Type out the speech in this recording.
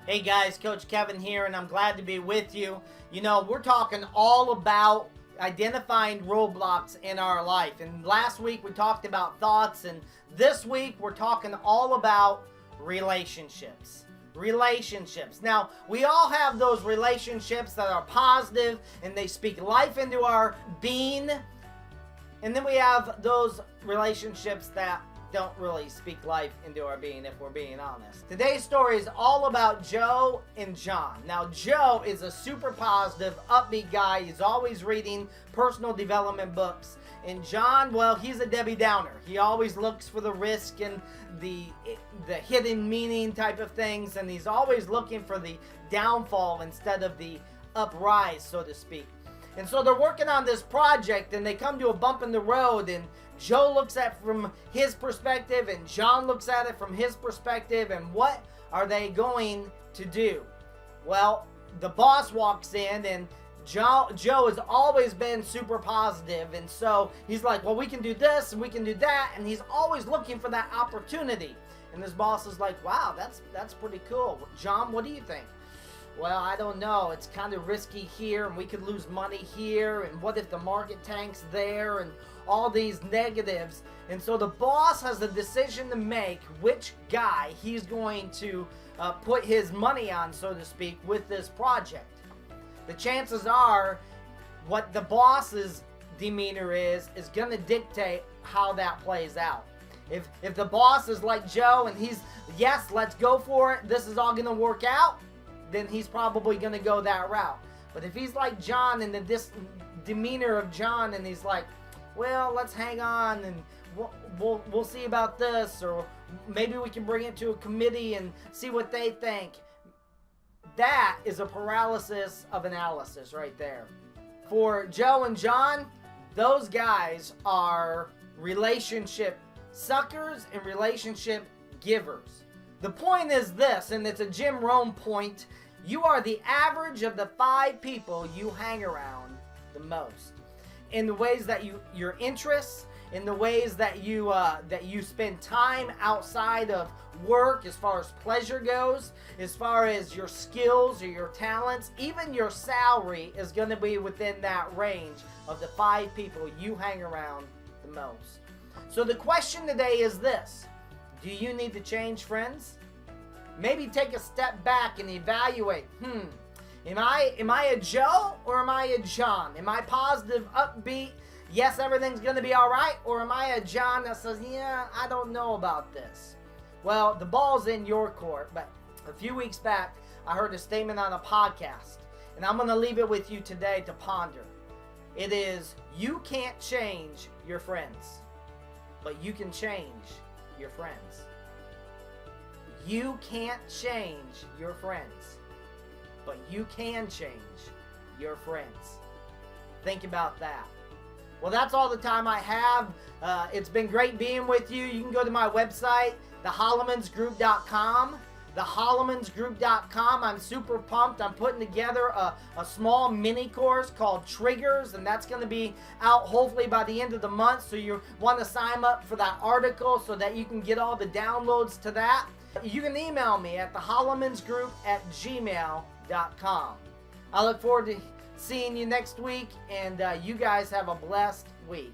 Hey guys, Coach Kevin here, and I'm glad to be with you. You know, we're talking all about identifying roadblocks in our life. And last week we talked about thoughts, and this week we're talking all about relationships. Relationships. Now, we all have those relationships that are positive and they speak life into our being. And then we have those relationships that don't really speak life into our being, if we're being honest. Today's story is all about Joe and John. Now, Joe is a super positive, upbeat guy. He's always reading personal development books. And John, well, he's a Debbie Downer. He always looks for the risk and the hidden meaning type of things, and he's always looking for the downfall instead of the uprise, so to speak. And so they're working on this project, and they come to a bump in the road, and Joe looks at it from his perspective, and John looks at it from his perspective, and what are they going to do? Well, the boss walks in, and Joe has always been super positive, and so he's like, well, we can do this, and we can do that, and he's always looking for that opportunity. And his boss is like, wow, that's pretty cool. John, what do you think? Well, I don't know. It's kind of risky here, and we could lose money here, and what if the market tanks there, and all these negatives. And so the boss has a decision to make which guy he's going to put his money on, so to speak, with this project. The chances are what the boss's demeanor is going to dictate how that plays out. If the boss is like Joe and he's, yes, let's go for it, this is all going to work out, then he's probably going to go that route. But if he's like John and this demeanor of John, and he's like, well, let's hang on and we'll see about this, or maybe we can bring it to a committee and see what they think. That is a paralysis of analysis right there. For Joe and John, those guys are relationship suckers and relationship givers. The point is this, and it's a Jim Rohn point: you are the average of the 5 people you hang around the most. In the ways that your interests, in the ways that you spend time outside of work, as far as pleasure goes, as far as your skills or your talents, even your salary is going to be within that range of the 5 people you hang around the most. So the question today is this: do you need to change friends? Maybe take a step back and evaluate, Am I a Joe or am I a John? Am I positive, upbeat, yes, everything's going to be all right? Or am I a John that says, yeah, I don't know about this? Well, the ball's in your court, but a few weeks back, I heard a statement on a podcast, and I'm going to leave it with you today to ponder. It is, you can't change your friends, but you can change your friends. You can't change your friends, but you can change your friends. Think about that. Well, that's all the time I have. It's been great being with you. You can go to my website, thehallemansgroup.com. thehallemansgroup.com. I'm super pumped. I'm putting together a small mini course called Triggers, and that's going to be out hopefully by the end of the month. So you want to sign up for that article so that you can get all the downloads to that. You can email me at thehallemansgroup@gmail.com. I look forward to seeing you next week, and you guys have a blessed week.